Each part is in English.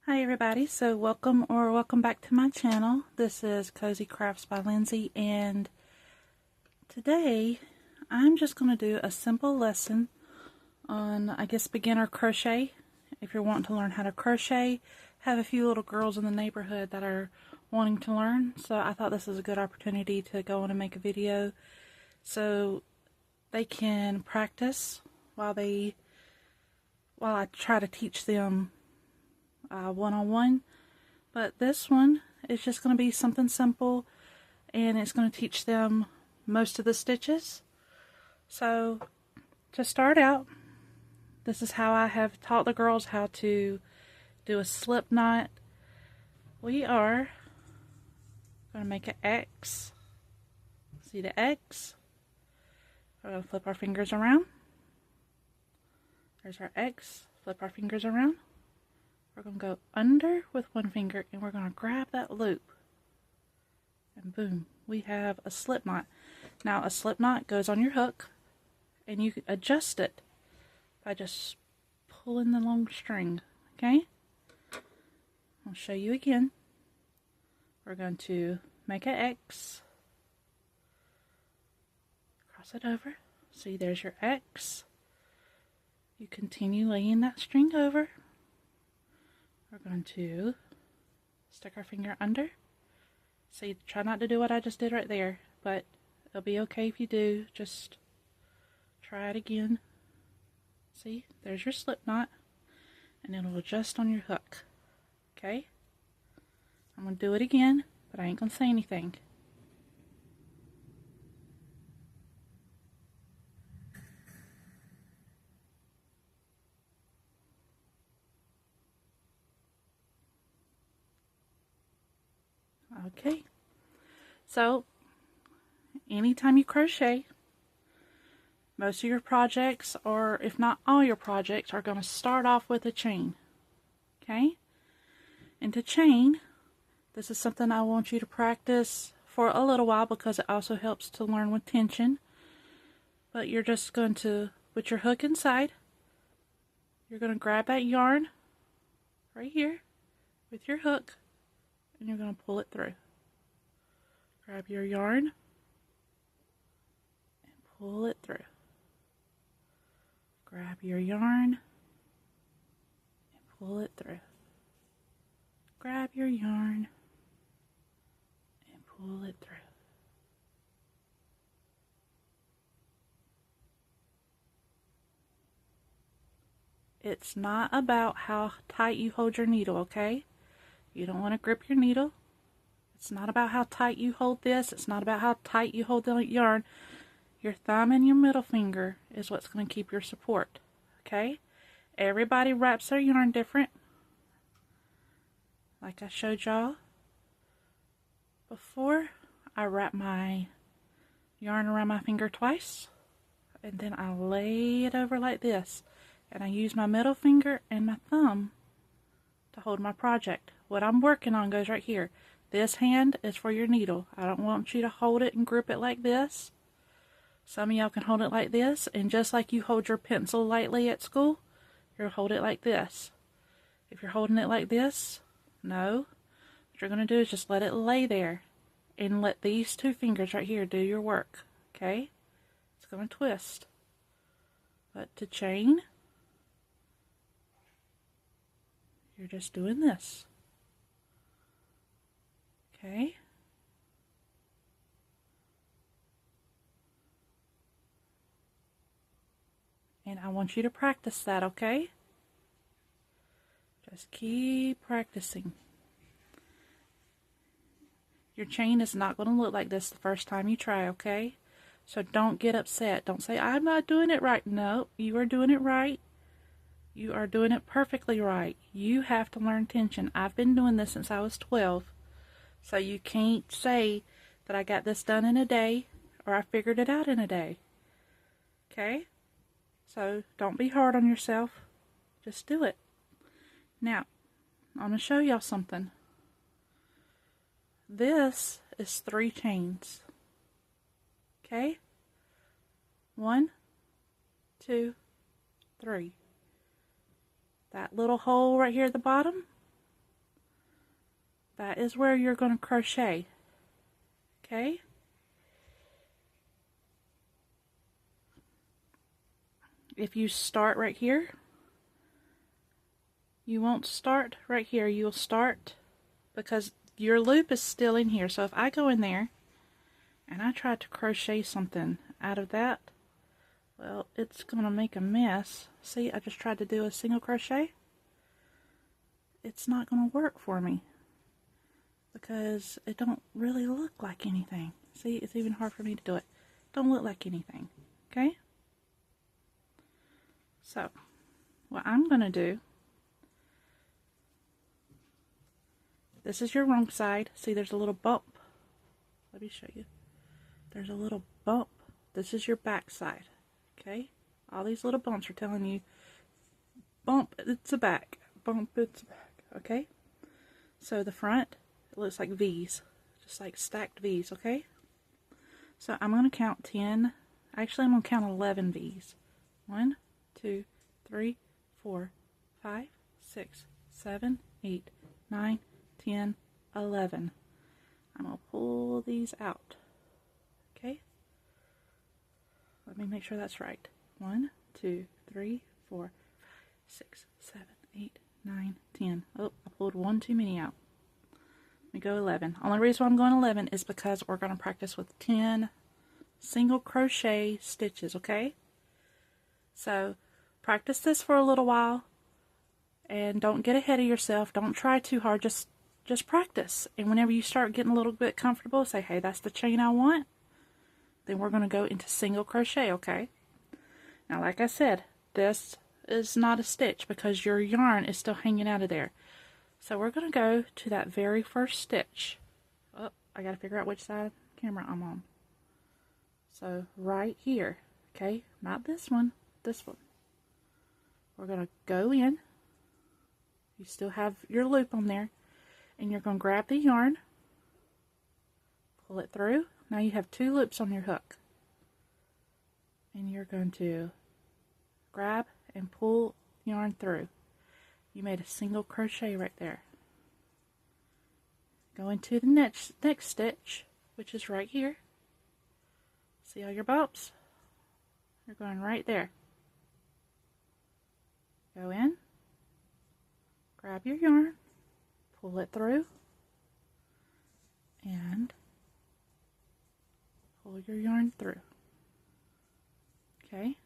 Hi everybody, so welcome back to my channel. This is Cozy Crafts by Lindsay, and today I'm just going to do a simple lesson on, I guess, beginner crochet. If you're wanting to learn how to crochet, have a few little girls in the neighborhood that are wanting to learn, so I thought this was a good opportunity to go on and make a video so they can practice while I try to teach them one-on-one. But this one is just going to be something simple, and it's going to teach them most of the stitches. So to start out, this is how I have taught the girls how to do a slip knot. We are going to make an X. See the X? We're going to flip our fingers around. There's our X. Flip our fingers around. We're going to go under with one finger, and we're going to grab that loop. And boom, we have a slip knot. Now a slip knot goes on your hook, and you can adjust it by just pulling the long string, okay? I'll show you again. We're going to make an X, cross it over. See, there's your X. You continue laying that string over. We're going to stick our finger under. See, try not to do what I just did right there, but it'll be okay if you do. Just try it again. See, there's your slip knot, and it'll adjust on your hook. Okay? I'm going to do it again, but I ain't going to say anything. Okay, so anytime you crochet, most of your projects, or if not all your projects, are going to start off with a chain. Okay, and to chain, this is something I want you to practice for a little while because it also helps to learn with tension. But you're just going to put your hook inside. You're going to grab that yarn right here with your hook, and you're going to pull it through. Grab your yarn and pull it through. Grab your yarn and pull it through. Grab your yarn and pull it through. It's not about how tight you hold your needle, okay? You don't want to grip your needle. It's not about how tight you hold this. It's not about how tight you hold the yarn. Your thumb and your middle finger is what's going to keep your support. Okay? Everybody wraps their yarn different. Like I showed y'all before, I wrap my yarn around my finger twice. And then I lay it over like this. And I use my middle finger and my thumb to hold my project. What I'm working on goes right here. This hand is for your needle. I don't want you to hold it and grip it like this. Some of y'all can hold it like this, and just like you hold your pencil lightly at school, you'll hold it like this. If you're holding it like this, no. What you're going to do is just let it lay there and let these two fingers right here do your work. Okay? It's going to twist. But to chain, you're just doing this. Okay? And I want you to practice that, okay? Just keep practicing. Your chain is not going to look like this the first time you try, okay? So don't get upset. Don't say, I'm not doing it right. No, you are doing it right. You are doing it perfectly right. You have to learn tension. I've been doing this since I was 12. So you can't say that I got this done in a day or I figured it out in a day. Okay? So don't be hard on yourself. Just do it. Now, I'm going to show y'all something. This is 3 chains. Okay? 1, 2, 3. That little hole right here at the bottom, that is where you're going to crochet. Okay? If you start right here, you won't start right here. You'll start because your loop is still in here. So if I go in there and I try to crochet something out of that, well, it's going to make a mess. See, I just tried to do a single crochet. It's not going to work for me because it don't really look like anything. See, it's even hard for me to do it. Don't look like anything. Okay? So, what I'm going to do, this is your wrong side. See, there's a little bump. Let me show you. There's a little bump. This is your back side. Okay? All these little bumps are telling you, bump, it's a back. Bump, it's a back. Okay? So the front, it looks like V's. Just like stacked V's, okay? So I'm going to count 10. Actually, I'm going to count 11 V's. 1, 2, 3, 4, 5, 6, 7, 8, 9, 10, 11. I'm going to pull these out. Okay? Let me make sure that's right. 1, 2, 3, 4, 5, 6, 7, 8, 9, 10. Oh, I pulled one too many out. Let me go 11. Only reason why I'm going 11 is because we're going to practice with 10 single crochet stitches, okay? So, practice this for a little while, and don't get ahead of yourself. Don't try too hard. Just practice. And whenever you start getting a little bit comfortable, say, hey, that's the chain I want. Then we're going to go into single crochet, okay? Now, like I said, this is not a stitch because your yarn is still hanging out of there. So we're going to go to that very first stitch. Oh, I got to figure out which side camera I'm on. So right here, okay? Not this one, this one. We're going to go in. You still have your loop on there. And you're going to grab the yarn, pull it through. Now you have 2 loops on your hook. And you're going to grab and pull yarn through. You made a single crochet right there. Go into the next stitch, which is right here. See all your bumps? You're going right there. Go in, grab your yarn, pull it through, and pull your yarn through. Okay?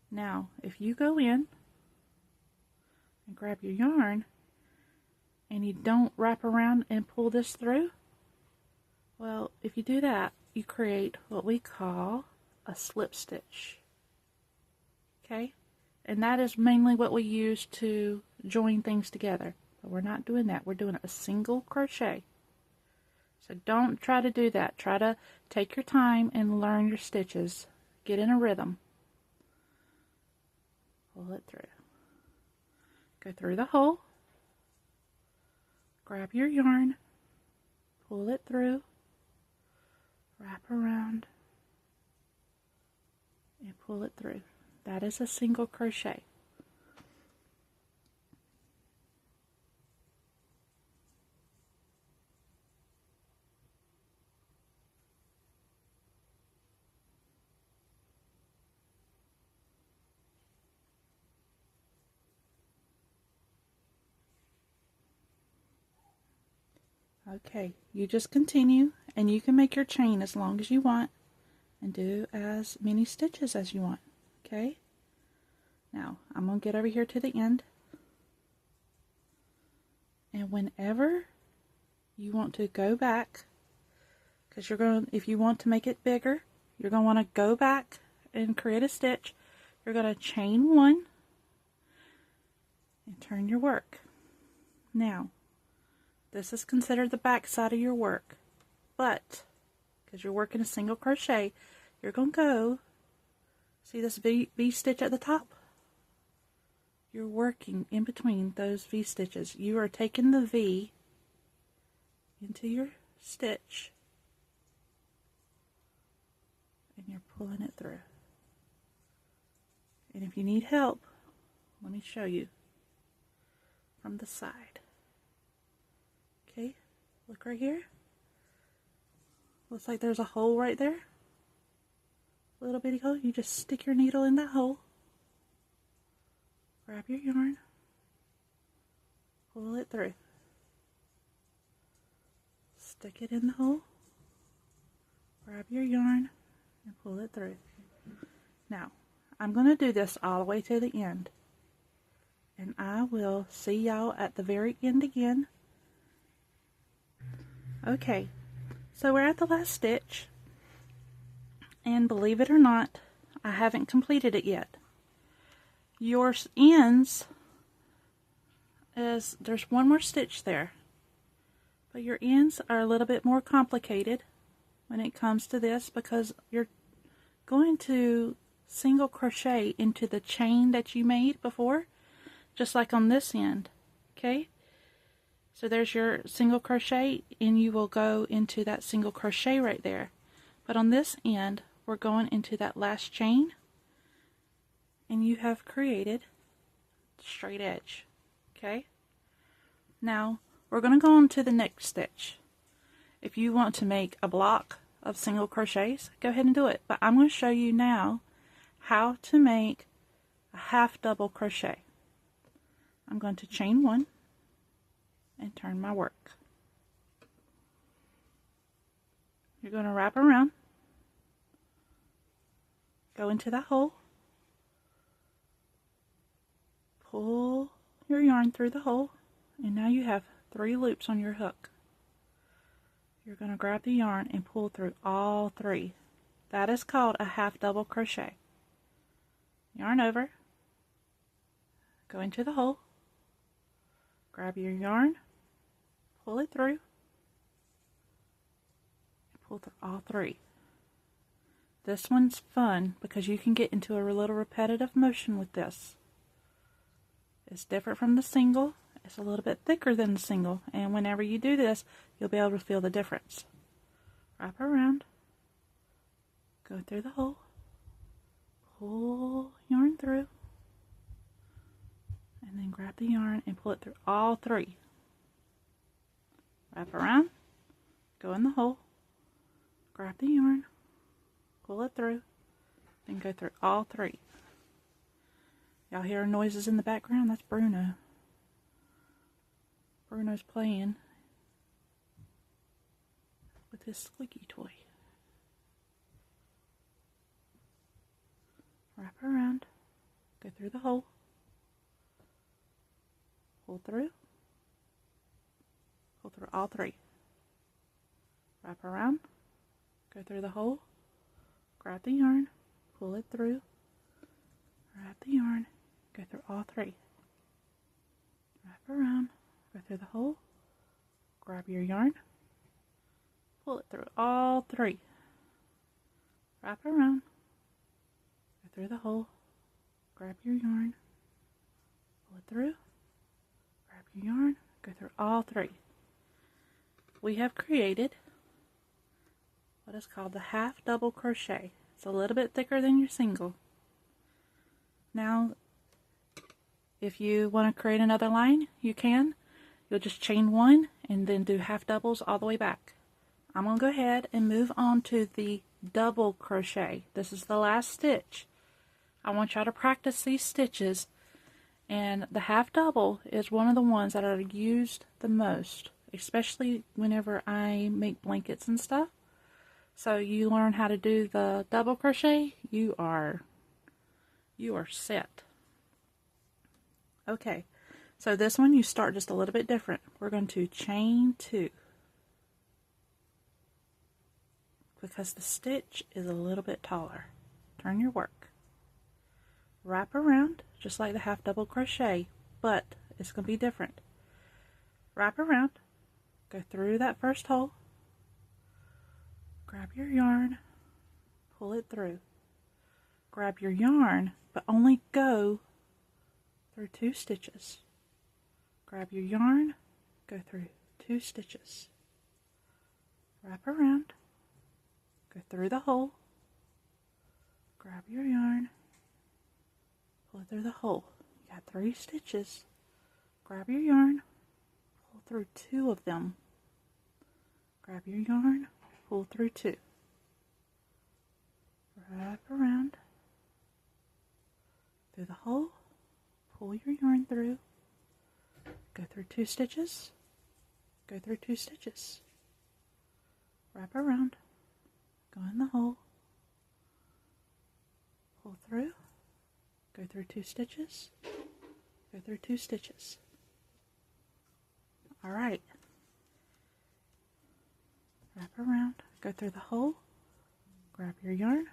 Now, if you go in and grab your yarn and you don't wrap around and pull this through, well, if you do that, you create what we call a slip stitch. Okay? And that is mainly what we use to join things together. But we're not doing that. We're doing a single crochet. So don't try to do that. Try to take your time and learn your stitches. Get in a rhythm. Pull it through. Go through the hole. Grab your yarn. Pull it through. Wrap around. And pull it through. That is a single crochet. Okay, you just continue, and you can make your chain as long as you want and do as many stitches as you want. Okay? Now, I'm going to get over here to the end. And whenever you want to go back, because you're going, if you want to make it bigger, you're going to want to go back and create a stitch. You're going to chain 1 and turn your work. Now, this is considered the back side of your work, but because you're working a single crochet, you're going to go, see this V stitch at the top? You're working in between those V stitches. You are taking the V into your stitch and you're pulling it through. And if you need help, let me show you from the side. Okay, Look right here. Looks like there's a hole right there. Little bitty hole. You just stick your needle in that hole. Grab your yarn. Pull it through. Stick it in the hole. Grab your yarn and pull it through. Now, I'm going to do this all the way to the end. And I will see y'all at the very end again. Okay, so we're at the last stitch. And believe it or not, I haven't completed it yet. Your ends there's one more stitch there. But your ends are a little bit more complicated when it comes to this because you're going to single crochet into the chain that you made before, just like on this end. Okay, so there's your single crochet and you will go into that single crochet right there. But on this end we're going into that last chain and you have created straight edge. Okay, now we're going to go on to the next stitch. If you want to make a block of single crochets, go ahead and do it, but I'm going to show you now how to make a half double crochet. I'm going to chain one and turn my work. You're going to wrap around, go into that hole, pull your yarn through the hole, and now you have 3 loops on your hook. You're going to grab the yarn and pull through all 3. That is called a half double crochet. Yarn over, go into the hole, grab your yarn, pull it through, and pull through all 3. This one's fun because you can get into a little repetitive motion with this. It's different from the single. It's a little bit thicker than the single, and whenever you do this, you'll be able to feel the difference. Wrap around, go through the hole, pull yarn through, and then grab the yarn and pull it through all 3. Wrap around, go in the hole, grab the yarn, pull it through, then go through all 3. Y'all hear noises in the background? That's Bruno. Bruno's playing with his squeaky toy. Wrap around, go through the hole, pull through all 3. Wrap around, go through the hole, grab the yarn, pull it through, wrap the yarn, go through all 3. Wrap around, go through the hole, grab your yarn, pull it through all 3. Wrap around, go through the hole, grab your yarn, pull it through, grab your yarn, go through all 3. We have created what is called the half double crochet. It's a little bit thicker than your single. Now, if you want to create another line, you can. You'll just chain one and then do half doubles all the way back. I'm going to go ahead and move on to the double crochet. This is the last stitch. I want y'all to practice these stitches, and the half double is one of the ones that are used the most, especially whenever I make blankets and stuff. So you learn how to do the double crochet, you are set. Okay, so this one you start just a little bit different. We're going to chain 2 because the stitch is a little bit taller. Turn your work. Wrap around just like the half double crochet, but it's going to be different. Wrap around, go through that first hole, grab your yarn, pull it through. Grab your yarn, but only go through 2 stitches. Grab your yarn, go through 2 stitches. Wrap around, go through the hole, grab your yarn, pull it through the hole. You got 3 stitches. Grab your yarn, pull through 2 of them. grab your yarn, pull through 2, wrap around through the hole, pull your yarn through, go through 2 stitches, go through 2 stitches, wrap around, go in the hole, pull through, go through 2 stitches, go through 2 stitches. Alright, wrap around, go through the hole, grab your yarn,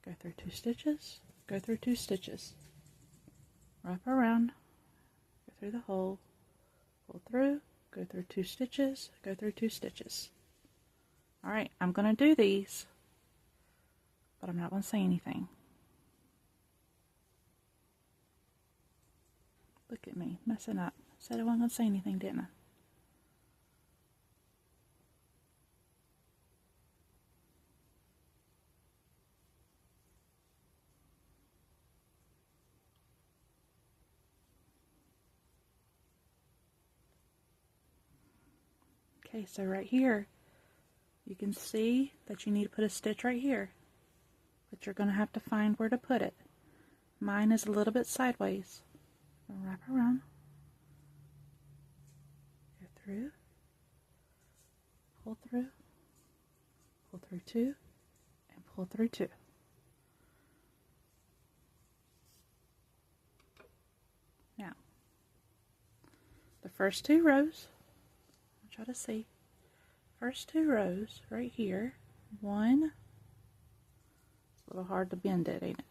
go through 2 stitches, go through 2 stitches, wrap around, go through the hole, pull through, go through 2 stitches, go through 2 stitches. Alright, I'm going to do these, but I'm not going to say anything. Look at me, messing up. Said I wasn't going to say anything, didn't I? Okay, so right here, you can see that you need to put a stitch right here, but you're going to have to find where to put it. Mine is a little bit sideways. Wrap around, go through, pull through 2, and pull through 2. Now, the first 2 rows, I'll try to see, first 2 rows right here, 1, it's a little hard to bend it, ain't it?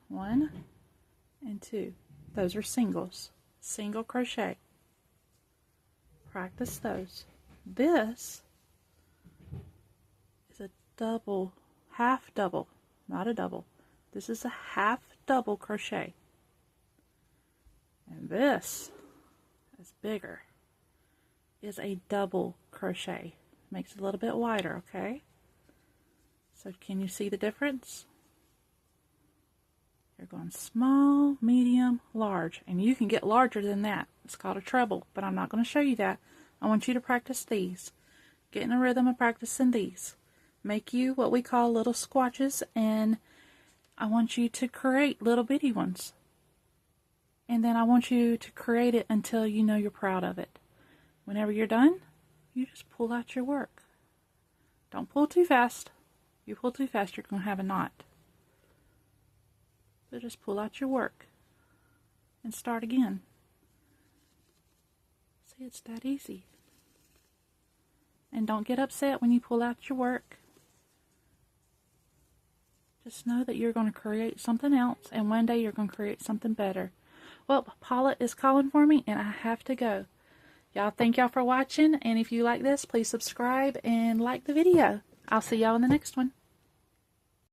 1 and 2. Those are singles, single crochet. Practice those. This is a double, half double, not a double. This is a half double crochet. And this is bigger, is a double crochet. Makes it a little bit wider, okay? So can you see the difference? You're going small, medium, large, and you can get larger than that. It's called a treble, but I'm not going to show you that. I want you to practice these. Get in a rhythm of practicing these. Make you what we call little squatches, and I want you to create little bitty ones. And then I want you to create it until you know you're proud of it. Whenever you're done, you just pull out your work. Don't pull too fast. You pull too fast, you're going to have a knot. So just pull out your work and start again. See, it's that easy. And don't get upset when you pull out your work. Just know that you're going to create something else, and one day you're going to create something better. Well, Paula is calling for me, and I have to go. Y'all, thank y'all for watching, and if you like this, please subscribe and like the video. I'll see y'all in the next one.